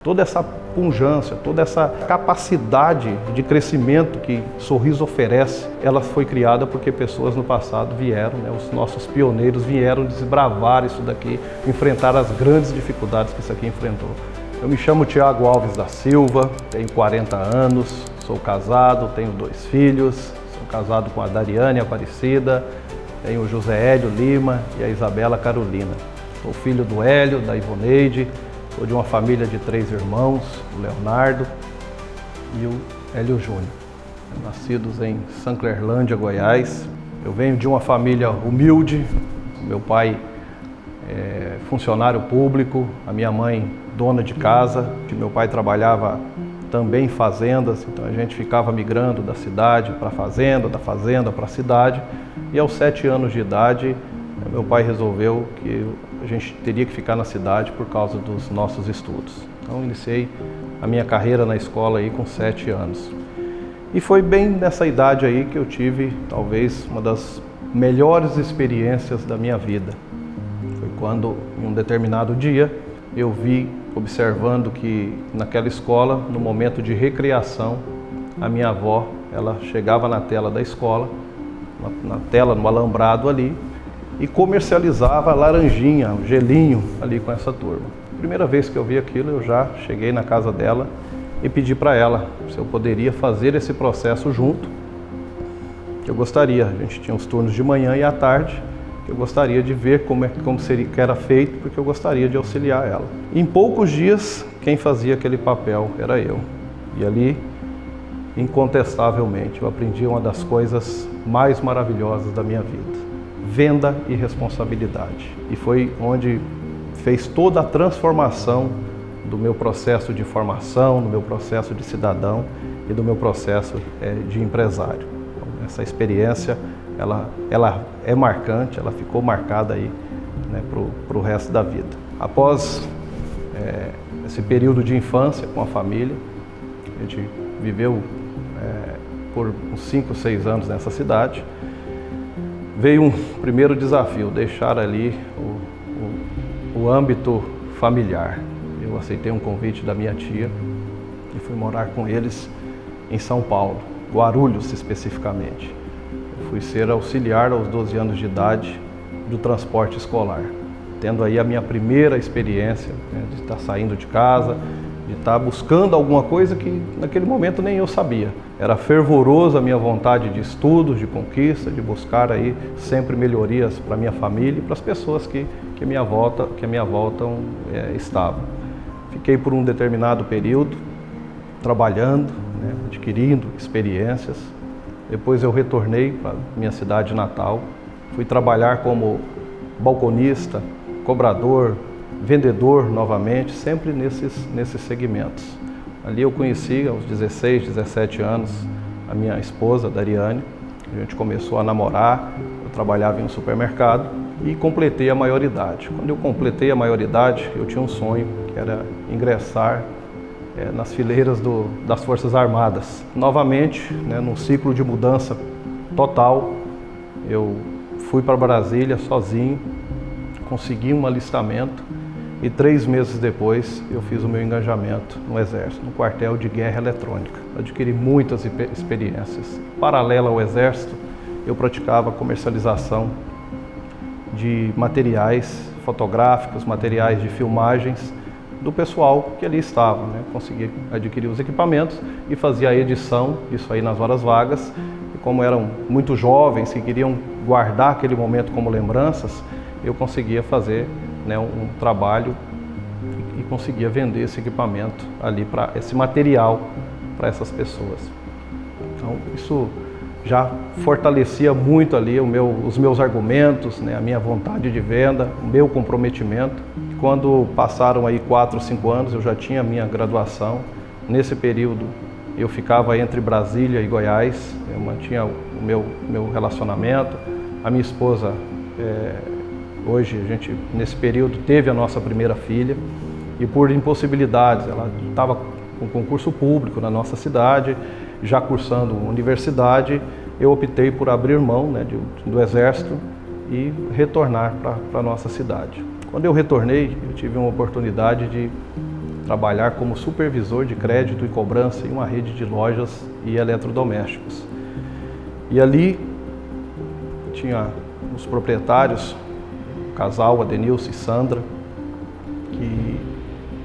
Toda essa pungência, toda essa capacidade de crescimento que Sorriso oferece, ela foi criada porque pessoas no passado vieram, os nossos pioneiros vieram desbravar isso daqui, enfrentar as grandes dificuldades que isso aqui enfrentou. Eu me chamo Thiago Alves da Silva, tenho 40 anos, sou casado, tenho 2 filhos, sou casado com a Dariane Aparecida, tenho o José Hélio Lima e a Isabela Carolina. Sou filho do Hélio, da Ivoneide. Sou de uma família de 3 irmãos, o Leonardo e o Hélio Júnior, nascidos em Sanclerlândia, Goiás. Eu venho de uma família humilde, meu pai é funcionário público, a minha mãe dona de casa, meu pai trabalhava também em fazendas, então a gente ficava migrando da cidade para a fazenda, da fazenda para a cidade, e aos 7 anos de idade meu pai resolveu que a gente teria que ficar na cidade por causa dos nossos estudos. Então iniciei a minha carreira na escola aí com 7 anos. E foi bem nessa idade aí que eu tive talvez uma das melhores experiências da minha vida. Foi quando, em um determinado dia, eu vi, observando que naquela escola, no momento de recreação, a minha avó, ela chegava na tela da escola, no alambrado ali, e comercializava laranjinha, gelinho ali com essa turma. Primeira vez que eu vi aquilo, eu já cheguei na casa dela e pedi para ela se eu poderia fazer esse processo junto. Eu gostaria, a gente tinha os turnos de manhã e à tarde, eu gostaria de ver como seria que era feito, porque eu gostaria de auxiliar ela. Em poucos dias, quem fazia aquele papel era eu. E ali, incontestavelmente, eu aprendi uma das coisas mais maravilhosas da minha vida. Venda e responsabilidade. E foi onde fez toda a transformação do meu processo de formação, do meu processo de cidadão e do meu processo de empresário. Então, essa experiência, ela é marcante, ela ficou marcada aí, para o resto da vida. Após esse período de infância com a família, a gente viveu por uns 5, 6 anos nessa cidade. Veio um primeiro desafio, deixar ali o âmbito familiar. Eu aceitei um convite da minha tia e fui morar com eles em São Paulo, Guarulhos especificamente. Eu fui ser auxiliar aos 12 anos de idade do transporte escolar, tendo aí a minha primeira experiência, de estar saindo de casa, de estar buscando alguma coisa que naquele momento nem eu sabia. Era fervorosa a minha vontade de estudos, de conquista, de buscar aí sempre melhorias para a minha família e para as pessoas que a minha volta estavam. Fiquei por um determinado período trabalhando, adquirindo experiências. Depois eu retornei para minha cidade natal, fui trabalhar como balconista, cobrador, vendedor novamente, sempre nesses segmentos. Ali eu conheci, aos 16, 17 anos, a minha esposa, Dariane. A gente começou a namorar, eu trabalhava em um supermercado e completei a maioridade. Quando eu completei a maioridade, eu tinha um sonho, que era ingressar nas fileiras das Forças Armadas. Novamente, num ciclo de mudança total, eu fui para Brasília sozinho, consegui um alistamento e 3 meses depois eu fiz o meu engajamento no Exército, no quartel de guerra eletrônica. Adquiri muitas experiências. Paralela ao Exército, eu praticava comercialização de materiais fotográficos, materiais de filmagens do pessoal que ali estava. Consegui adquirir os equipamentos e fazia a edição, isso aí nas horas vagas. E como eram muito jovens que queriam guardar aquele momento como lembranças, eu conseguia fazer um trabalho e conseguia vender esse equipamento ali, esse material para essas pessoas. Então isso já fortalecia muito ali os meus argumentos, a minha vontade de venda, o meu comprometimento. Quando passaram aí 4 ou 5 anos, eu já tinha a minha graduação. Nesse período eu ficava entre Brasília e Goiás, eu mantinha o meu relacionamento. A minha esposa, hoje, a gente, nesse período, teve a nossa primeira filha e por impossibilidades, ela estava com concurso público na nossa cidade, já cursando universidade, eu optei por abrir mão do Exército e retornar para a nossa cidade. Quando eu retornei, eu tive uma oportunidade de trabalhar como supervisor de crédito e cobrança em uma rede de lojas e eletrodomésticos. E ali tinha os proprietários, o casal Adenilson e Sandra, que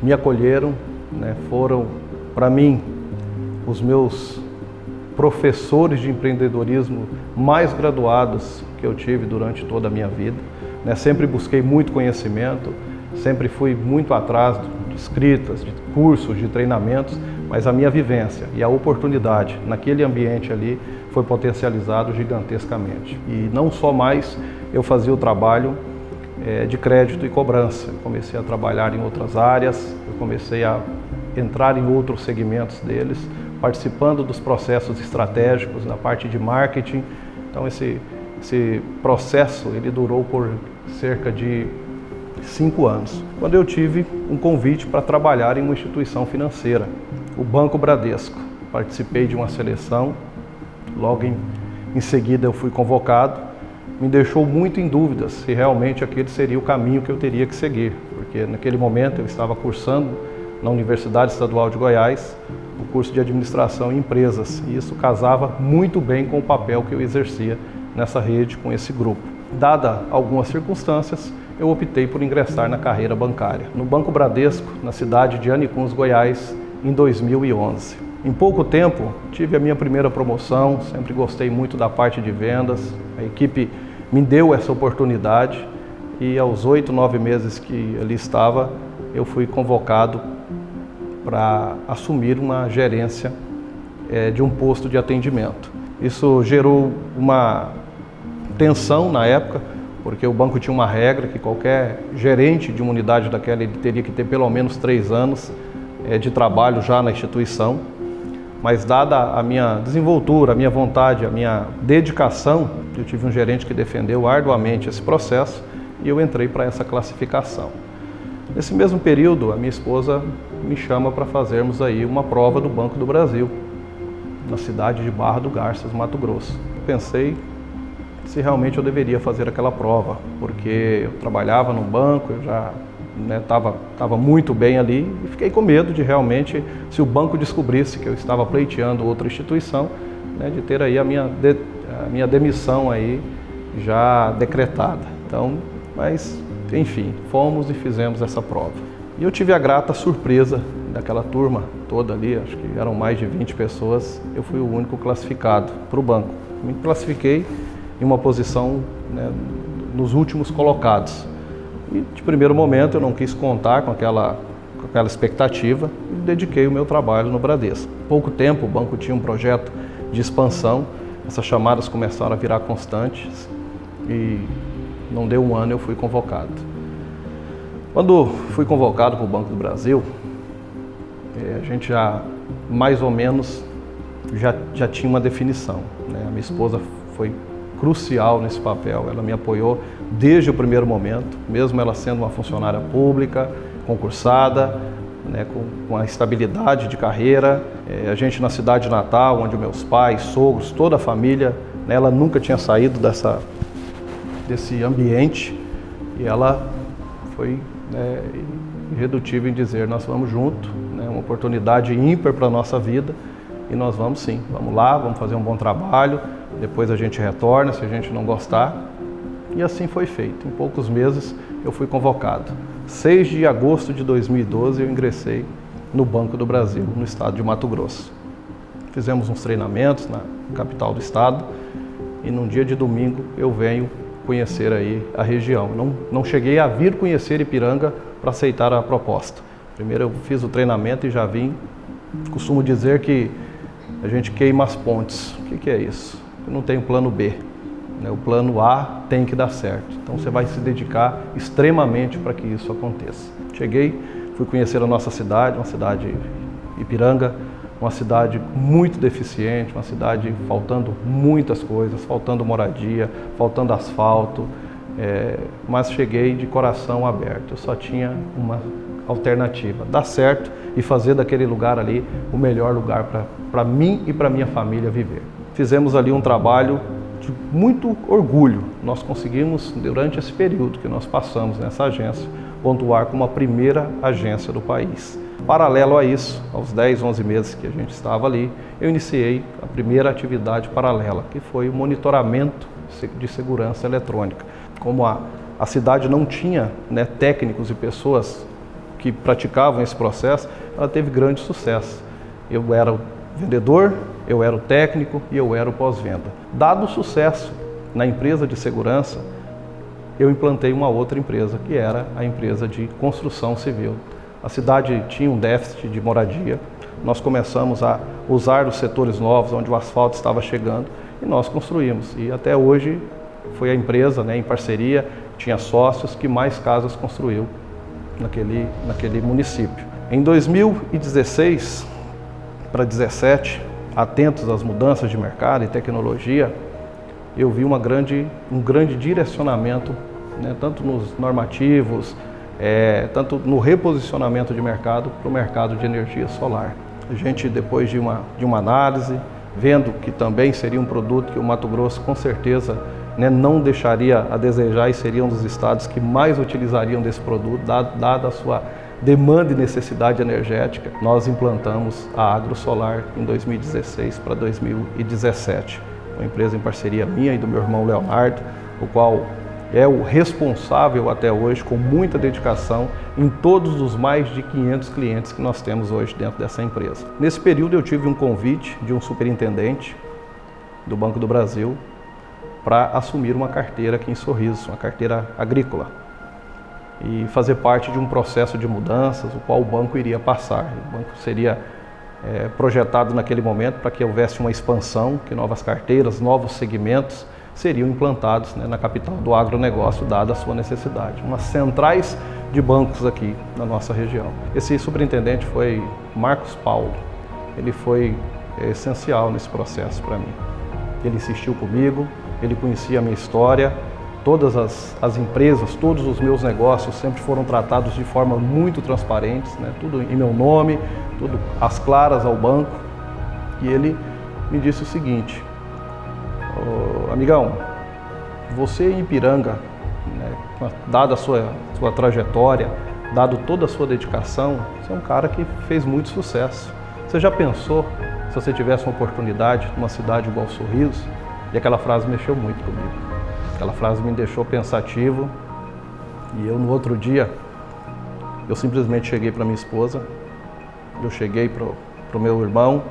me acolheram, né, foram para mim os meus professores de empreendedorismo mais graduados que eu tive durante toda a minha vida, né? Sempre busquei muito conhecimento, sempre fui muito atrás de escritas, de cursos, de treinamentos, mas a minha vivência e a oportunidade naquele ambiente ali foi potencializado gigantescamente. E não só mais eu fazia o trabalho de crédito e cobrança, eu comecei a trabalhar em outras áreas, eu comecei a entrar em outros segmentos deles, participando dos processos estratégicos, na parte de marketing. Então esse processo ele durou por cerca de 5 anos, quando eu tive um convite para trabalhar em uma instituição financeira, o Banco Bradesco. Participei de uma seleção, logo em seguida eu fui convocado, me deixou muito em dúvidas se realmente aquele seria o caminho que eu teria que seguir, porque naquele momento eu estava cursando na Universidade Estadual de Goiás o curso de Administração em Empresas, e isso casava muito bem com o papel que eu exercia nessa rede, com esse grupo. Dada algumas circunstâncias, eu optei por ingressar na carreira bancária, no Banco Bradesco, na cidade de Anicuns, Goiás, em 2011. Em pouco tempo, tive a minha primeira promoção, sempre gostei muito da parte de vendas, a equipe me deu essa oportunidade e aos 8, 9 meses que ali estava, eu fui convocado para assumir uma gerência de um posto de atendimento. Isso gerou uma tensão na época, porque o banco tinha uma regra que qualquer gerente de uma unidade daquela ele teria que ter pelo menos 3 anos de trabalho já na instituição. Mas dada a minha desenvoltura, a minha vontade, a minha dedicação, eu tive um gerente que defendeu arduamente esse processo e eu entrei para essa classificação. Nesse mesmo período, a minha esposa me chama para fazermos aí uma prova do Banco do Brasil, na cidade de Barra do Garças, Mato Grosso. Pensei se realmente eu deveria fazer aquela prova, porque eu trabalhava no banco, eu já estava muito bem ali e fiquei com medo de realmente, se o banco descobrisse que eu estava pleiteando outra instituição, né, de ter aí a minha demissão aí já decretada. Então, mas enfim, fomos e fizemos essa prova. E eu tive a grata surpresa daquela turma toda ali, acho que eram mais de 20 pessoas, eu fui o único classificado para o banco. Me classifiquei em uma posição, né, nos últimos colocados. E de primeiro momento eu não quis contar com aquela expectativa e dediquei o meu trabalho no Bradesco. Pouco tempo o banco tinha um projeto de expansão, essas chamadas começaram a virar constantes e não deu um ano eu fui convocado. Quando fui convocado para o Banco do Brasil, a gente já mais ou menos já tinha uma definição, né? A minha esposa foi crucial nesse papel, ela me apoiou desde o primeiro momento, mesmo ela sendo uma funcionária pública, concursada, né, com a estabilidade de carreira. A gente na cidade de Natal, onde meus pais, sogros, toda a família, né, ela nunca tinha saído desse ambiente e ela foi irredutível em dizer, nós vamos junto, né, uma oportunidade ímpar para a nossa vida e nós vamos sim, vamos lá, vamos fazer um bom trabalho, depois a gente retorna se a gente não gostar. E assim foi feito. Em poucos meses eu fui convocado. 6 de agosto de 2012 eu ingressei no Banco do Brasil, no estado de Mato Grosso. Fizemos uns treinamentos na capital do estado e num dia de domingo eu venho conhecer aí a região. Não cheguei a vir conhecer Ipiranga para aceitar a proposta. Primeiro eu fiz o treinamento e já vim. Costumo dizer que a gente queima as pontes. O que é isso? Eu não tenho plano B. O plano A tem que dar certo. Então você vai se dedicar extremamente para que isso aconteça. Cheguei, fui conhecer a nossa cidade, uma cidade Ipiranga, uma cidade muito deficiente, uma cidade faltando muitas coisas, faltando moradia, faltando asfalto, mas cheguei de coração aberto. Eu só tinha uma alternativa, dar certo e fazer daquele lugar ali o melhor lugar para mim e para minha família viver. Fizemos ali um trabalho de muito orgulho. Nós conseguimos, durante esse período que nós passamos nessa agência, pontuar como a primeira agência do país. Paralelo a isso, aos 10, 11 meses que a gente estava ali, eu iniciei a primeira atividade paralela, que foi o monitoramento de segurança eletrônica. Como a cidade não tinha, né, técnicos e pessoas que praticavam esse processo, ela teve grande sucesso. Eu era o vendedor, eu era o técnico e eu era o pós-venda. Dado o sucesso na empresa de segurança, eu implantei uma outra empresa, que era a empresa de construção civil. A cidade tinha um déficit de moradia, nós começamos a usar os setores novos, onde o asfalto estava chegando, e nós construímos. E até hoje foi a empresa, né, em parceria, tinha sócios, que mais casas construiu naquele município. Em 2016 para 2017, atentos às mudanças de mercado e tecnologia, eu vi um grande direcionamento, né, tanto nos normativos, tanto no reposicionamento de mercado para o mercado de energia solar. A gente, depois de uma análise, vendo que também seria um produto que o Mato Grosso com certeza, né, não deixaria a desejar e seria um dos estados que mais utilizariam desse produto, dada a sua demanda e necessidade energética, nós implantamos a AgroSolar em 2016 para 2017. Uma empresa em parceria minha e do meu irmão Leonardo, o qual é o responsável até hoje, com muita dedicação, em todos os mais de 500 clientes que nós temos hoje dentro dessa empresa. Nesse período eu tive um convite de um superintendente do Banco do Brasil para assumir uma carteira aqui em Sorriso, uma carteira agrícola, e fazer parte de um processo de mudanças, o qual o banco iria passar. O banco seria projetado naquele momento para que houvesse uma expansão, que novas carteiras, novos segmentos seriam implantados, né, na capital do agronegócio, dada a sua necessidade. Umas centrais de bancos aqui na nossa região. Esse superintendente foi Marcos Paulo. Ele foi essencial nesse processo para mim. Ele insistiu comigo, ele conhecia a minha história, todas as empresas, todos os meus negócios sempre foram tratados de forma muito transparente, né, tudo em meu nome, tudo às claras ao banco. E ele me disse o seguinte: amigão, você em Ipiranga, né, dada a sua trajetória, dado toda a sua dedicação, você é um cara que fez muito sucesso. Você já pensou se você tivesse uma oportunidade numa cidade igual Sorriso? E aquela frase mexeu muito comigo. Aquela frase me deixou pensativo. E eu, no outro dia, eu simplesmente cheguei para minha esposa, eu cheguei para o meu irmão,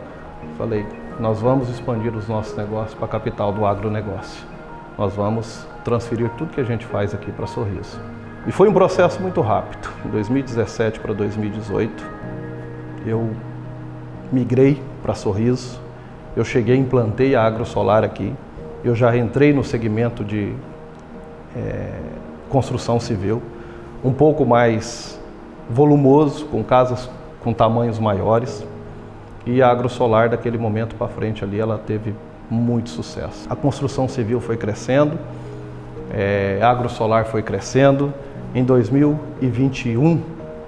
falei: nós vamos expandir os nossos negócios para a capital do agronegócio. Nós vamos transferir tudo que a gente faz aqui para Sorriso. E foi um processo muito rápido. Em 2017 para 2018, eu migrei para Sorriso, eu cheguei e implantei a AgroSolar aqui. Eu já entrei no segmento de construção civil, um pouco mais volumoso, com casas com tamanhos maiores. E a AgroSolar, daquele momento para frente ali, ela teve muito sucesso. A construção civil foi crescendo, a AgroSolar foi crescendo. Em 2021,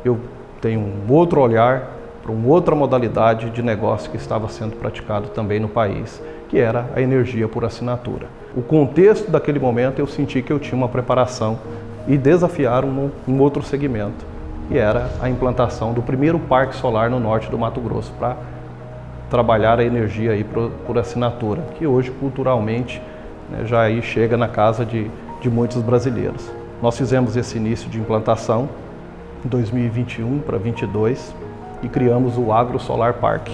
eu tenho um outro olhar para uma outra modalidade de negócio que estava sendo praticado também no país, que era a energia por assinatura. O contexto daquele momento, eu senti que eu tinha uma preparação e desafiaram um outro segmento, que era a implantação do primeiro parque solar no norte do Mato Grosso, para trabalhar a energia aí por assinatura, que hoje culturalmente, né, já aí chega na casa de muitos brasileiros. Nós fizemos esse início de implantação em 2021 para 2022 e criamos o AgroSolar Park,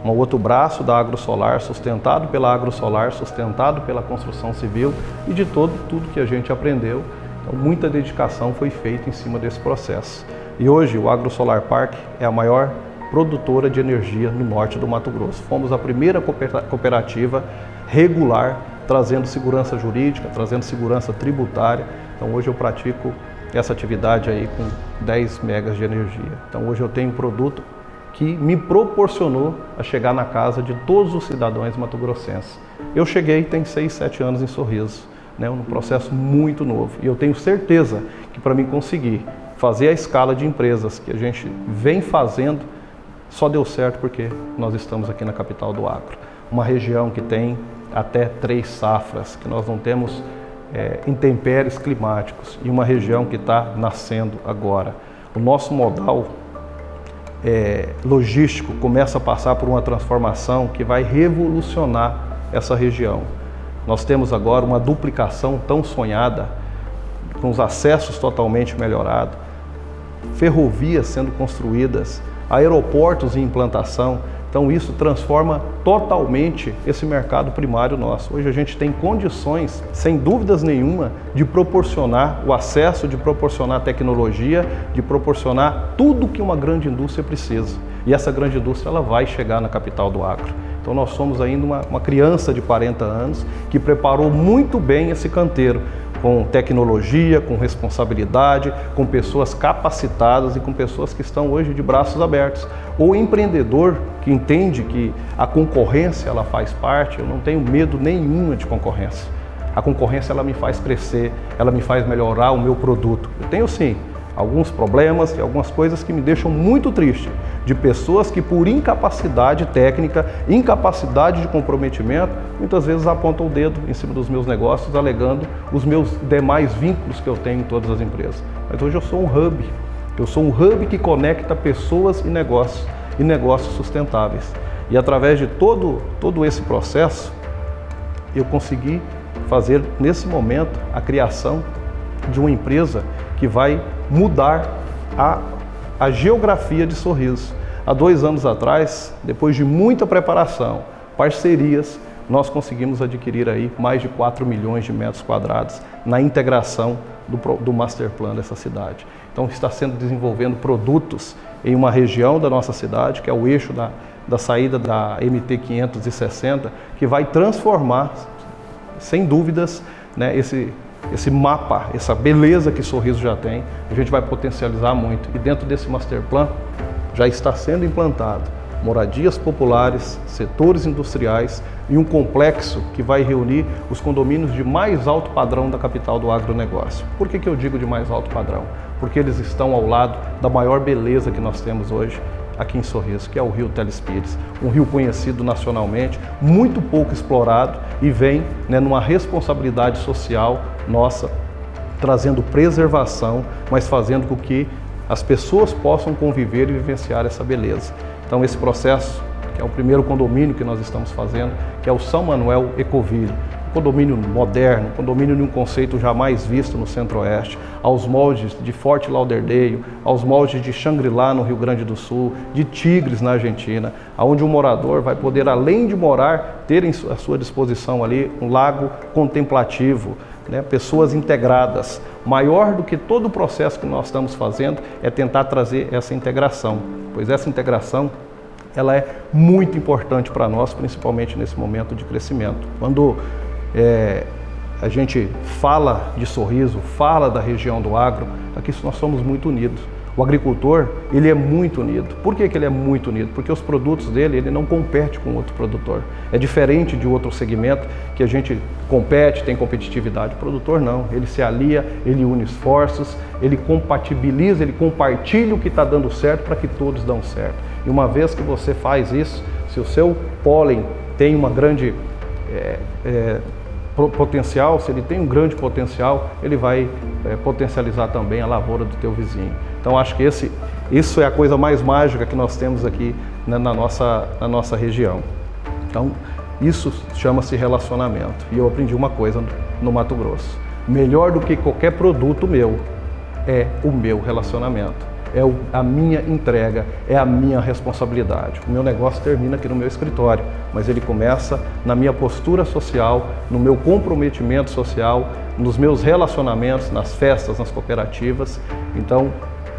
um outro braço da AgroSolar, sustentado pela AgroSolar, sustentado pela construção civil e de tudo que a gente aprendeu. Então, muita dedicação foi feita em cima desse processo. E hoje o AgroSolar Park é a maior produtora de energia no norte do Mato Grosso. Fomos a primeira cooperativa regular, trazendo segurança jurídica, trazendo segurança tributária. Então hoje eu pratico essa atividade aí com 10 megas de energia. Então hoje eu tenho um produto que me proporcionou a chegar na casa de todos os cidadãos mato-grossenses. Eu cheguei tem 6, 7 anos em Sorriso, né, um processo muito novo. E eu tenho certeza que para mim conseguir fazer a escala de empresas que a gente vem fazendo, só deu certo porque nós estamos aqui na capital do agro. Uma região que tem até 3 safras, que nós não temos intempéries climáticos, e uma região que está nascendo agora. O nosso modal logístico começa a passar por uma transformação que vai revolucionar essa região. Nós temos agora uma duplicação tão sonhada, com os acessos totalmente melhorados, ferrovias sendo construídas, aeroportos em implantação. Então isso transforma totalmente esse mercado primário nosso. Hoje a gente tem condições, sem dúvidas nenhuma, de proporcionar o acesso, de proporcionar tecnologia, de proporcionar tudo que uma grande indústria precisa. E essa grande indústria ela vai chegar na capital do agro. Então nós somos ainda uma criança de 40 anos que preparou muito bem esse canteiro, com tecnologia, com responsabilidade, com pessoas capacitadas e com pessoas que estão hoje de braços abertos. O empreendedor que entende que a concorrência ela faz parte, eu não tenho medo nenhum de concorrência. A concorrência ela me faz crescer, ela me faz melhorar o meu produto. Eu tenho sim alguns problemas e algumas coisas que me deixam muito triste, de pessoas que por incapacidade técnica, incapacidade de comprometimento, muitas vezes apontam o dedo em cima dos meus negócios, alegando os meus demais vínculos que eu tenho em todas as empresas. Mas hoje eu sou um hub, que conecta pessoas e negócios sustentáveis. E através de todo esse processo, eu consegui fazer nesse momento a criação de uma empresa que vai mudar a geografia de Sorriso. Há 2 anos atrás, depois de muita preparação, parcerias, nós conseguimos adquirir aí mais de 4 milhões de metros quadrados na integração do master plan dessa cidade. Então está sendo desenvolvendo produtos em uma região da nossa cidade, que é o eixo da saída da MT 560, que vai transformar, sem dúvidas, né, esse mapa, essa beleza que Sorriso já tem, a gente vai potencializar muito. E dentro desse master plan já está sendo implantado moradias populares, setores industriais e um complexo que vai reunir os condomínios de mais alto padrão da capital do agronegócio. Por que eu digo de mais alto padrão? Porque eles estão ao lado da maior beleza que nós temos hoje aqui em Sorriso, que é o rio Telespires, um rio conhecido nacionalmente, muito pouco explorado e vem, né, numa responsabilidade social nossa, trazendo preservação, mas fazendo com que as pessoas possam conviver e vivenciar essa beleza. Então esse processo, que é o primeiro condomínio que nós estamos fazendo, que é o São Manuel Ecoville, um condomínio moderno, um condomínio de um conceito jamais visto no Centro-Oeste, aos moldes de Fort Lauderdale, aos moldes de Xangri-Lá no Rio Grande do Sul, de Tigres na Argentina, onde o morador vai poder, além de morar, ter à sua disposição ali um lago contemplativo, né, pessoas integradas. Maior do que todo o processo que nós estamos fazendo é tentar trazer essa integração, pois essa integração ela é muito importante para nós, principalmente nesse momento de crescimento. Quando a gente fala de Sorriso, fala da região do agro, aqui nós somos muito unidos. O agricultor, ele é muito unido. Por que ele é muito unido? Porque os produtos dele, ele não compete com outro produtor. É diferente de outro segmento que a gente compete, tem competitividade. O produtor não, ele se alia, ele une esforços, ele compatibiliza, ele compartilha o que está dando certo para que todos dão certo. E uma vez que você faz isso, se o seu pólen tem uma grande potencial, se ele tem um grande potencial, ele vai potencializar também a lavoura do teu vizinho. Então acho que isso é a coisa mais mágica que nós temos aqui, né, na nossa região. Então isso chama-se relacionamento. E eu aprendi uma coisa no Mato Grosso: melhor do que qualquer produto meu é o meu relacionamento. É a minha entrega, é a minha responsabilidade. O meu negócio termina aqui no meu escritório, mas ele começa na minha postura social, no meu comprometimento social, nos meus relacionamentos, nas festas, nas cooperativas. Então,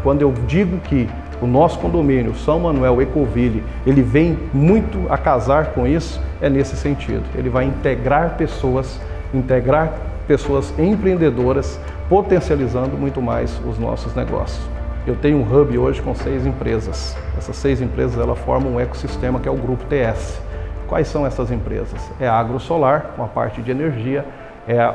quando eu digo que o nosso condomínio, São Manuel Ecoville, ele vem muito a casar com isso, é nesse sentido. Ele vai integrar pessoas empreendedoras, potencializando muito mais os nossos negócios. Eu tenho um hub hoje com 6 empresas. Essas 6 empresas elas formam um ecossistema que é o Grupo TS. Quais são essas empresas? É a AgroSolar, com a parte de energia, é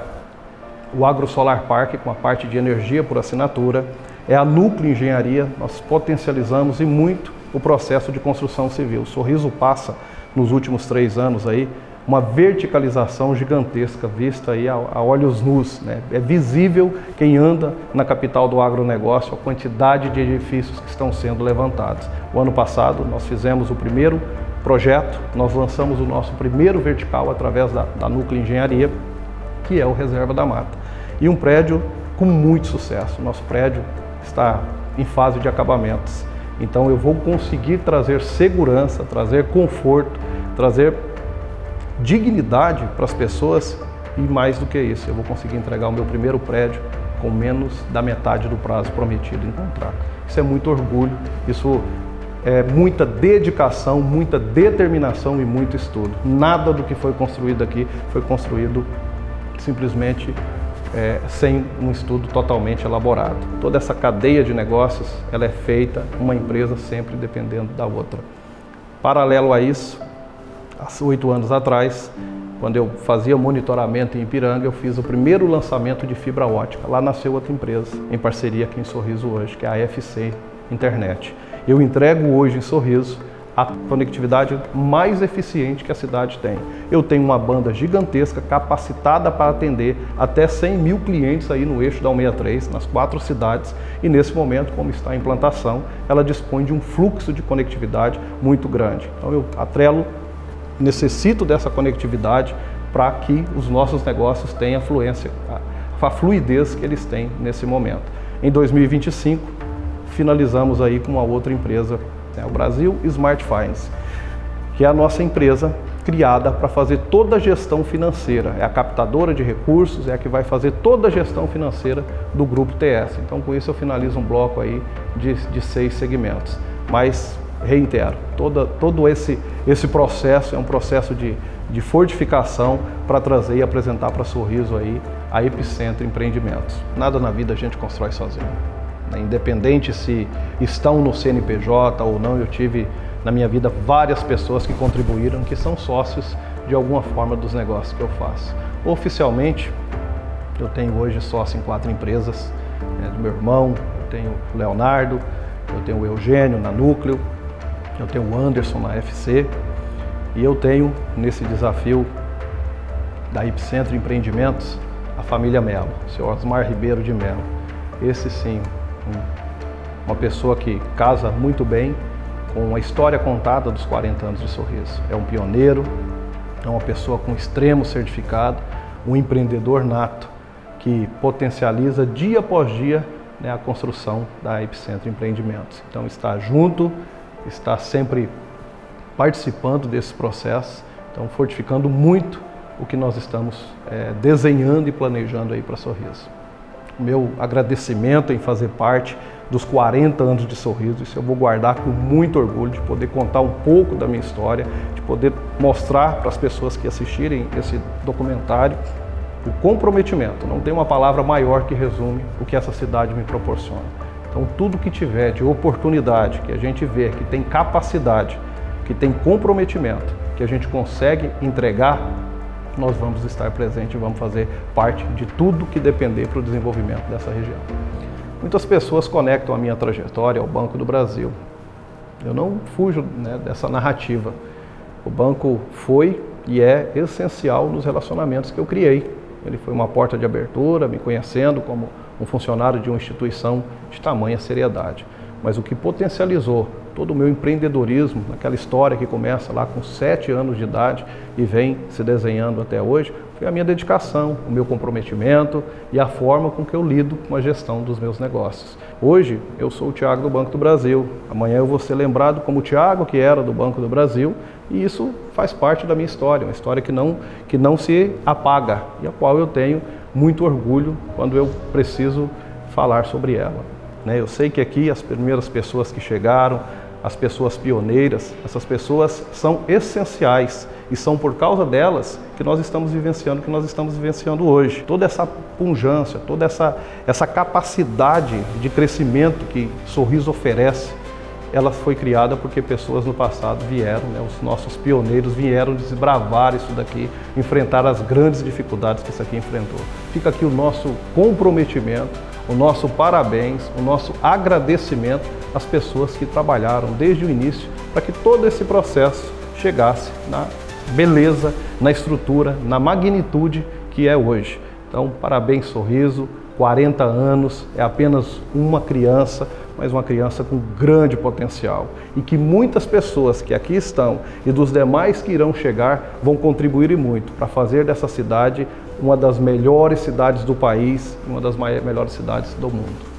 o AgroSolar Park, com a parte de energia por assinatura, é a Núcleo Engenharia. Nós potencializamos e muito o processo de construção civil. O Sorriso passa, nos últimos 3 anos, aí, uma verticalização gigantesca vista aí a olhos nus, né? É visível quem anda na capital do agronegócio, a quantidade de edifícios que estão sendo levantados. O ano passado nós fizemos o primeiro projeto, nós lançamos o nosso primeiro vertical através da Núcleo Engenharia, que é o Reserva da Mata. E um prédio com muito sucesso. Nosso prédio está em fase de acabamentos. Então eu vou conseguir trazer segurança, trazer conforto, trazer dignidade para as pessoas e mais do que isso, eu vou conseguir entregar o meu primeiro prédio com menos da metade do prazo prometido em contrato. Isso é muito orgulho, isso é muita dedicação, muita determinação e muito estudo. Nada do que foi construído aqui foi construído simplesmente sem um estudo totalmente elaborado. Toda essa cadeia de negócios, ela é feita, uma empresa sempre dependendo da outra. Paralelo a isso, há 8 anos atrás, quando eu fazia monitoramento em Ipiranga, eu fiz o primeiro lançamento de fibra ótica. Lá nasceu outra empresa, em parceria aqui em Sorriso hoje, que é a FC Internet. Eu entrego hoje em Sorriso a conectividade mais eficiente que a cidade tem. Eu tenho uma banda gigantesca, capacitada para atender até 100 mil clientes aí no eixo da 163, nas 4 cidades, e nesse momento, como está em implantação, ela dispõe de um fluxo de conectividade muito grande. Então eu atrelo, necessito dessa conectividade para que os nossos negócios tenham a fluidez que eles têm nesse momento. Em 2025, finalizamos aí com uma outra empresa, o Brasil Smart Finance, que é a nossa empresa criada para fazer toda a gestão financeira. É a captadora de recursos, é a que vai fazer toda a gestão financeira do Grupo TS. Então, com isso, eu finalizo um bloco aí de 6 segmentos. Mas, reitero, todo esse processo é um processo de fortificação para trazer e apresentar para Sorriso aí a Epicentro Empreendimentos. Nada na vida a gente constrói sozinho. Independente se estão no CNPJ ou não, eu tive na minha vida várias pessoas que contribuíram, que são sócios de alguma forma dos negócios que eu faço. Oficialmente, eu tenho hoje sócio em 4 empresas, do meu irmão, eu tenho o Leonardo, eu tenho o Eugênio na Núcleo, eu tenho o Anderson na FC e eu tenho nesse desafio da Epicentro Empreendimentos a família Melo, o senhor Osmar Ribeiro de Melo. Esse sim, uma pessoa que casa muito bem com a história contada dos 40 anos de Sorriso. É um pioneiro, é uma pessoa com extremo certificado, um empreendedor nato que potencializa dia após dia, né, a construção da Epicentro Empreendimentos. Então está junto, está sempre participando desse processo, então fortificando muito o que nós estamos desenhando e planejando aí para Sorriso. O meu agradecimento em fazer parte dos 40 anos de Sorriso, isso eu vou guardar com muito orgulho, de poder contar um pouco da minha história, de poder mostrar para as pessoas que assistirem esse documentário o comprometimento. Não tem uma palavra maior que resume o que essa cidade me proporciona. Então tudo que tiver de oportunidade, que a gente vê que tem capacidade, que tem comprometimento, que a gente consegue entregar, nós vamos estar presentes e vamos fazer parte de tudo que depender para o desenvolvimento dessa região. Muitas pessoas conectam a minha trajetória ao Banco do Brasil. Eu não fujo, né, dessa narrativa. O banco foi e é essencial nos relacionamentos que eu criei. Ele foi uma porta de abertura, me conhecendo como um funcionário de uma instituição de tamanha seriedade. Mas o que potencializou todo o meu empreendedorismo, naquela história que começa lá com 7 anos de idade e vem se desenhando até hoje, foi a minha dedicação, o meu comprometimento e a forma com que eu lido com a gestão dos meus negócios. Hoje eu sou o Thiago do Banco do Brasil, amanhã eu vou ser lembrado como o Thiago que era do Banco do Brasil, e isso faz parte da minha história, uma história que não se apaga e a qual eu tenho muito orgulho quando eu preciso falar sobre ela. Eu sei que aqui as primeiras pessoas que chegaram, as pessoas pioneiras, essas pessoas são essenciais e são por causa delas que nós estamos vivenciando o que nós estamos vivenciando hoje. Toda essa pujança, toda essa capacidade de crescimento que Sorriso oferece, ela foi criada porque pessoas no passado vieram, os nossos pioneiros vieram desbravar isso daqui, enfrentar as grandes dificuldades que isso aqui enfrentou. Fica aqui o nosso comprometimento, o nosso parabéns, o nosso agradecimento às pessoas que trabalharam desde o início para que todo esse processo chegasse na beleza, na estrutura, na magnitude que é hoje. Então, parabéns, Sorriso, 40 anos, é apenas uma criança, mas uma criança com grande potencial. E que muitas pessoas que aqui estão e dos demais que irão chegar vão contribuir e muito para fazer dessa cidade uma das melhores cidades do país, uma das melhores cidades do mundo.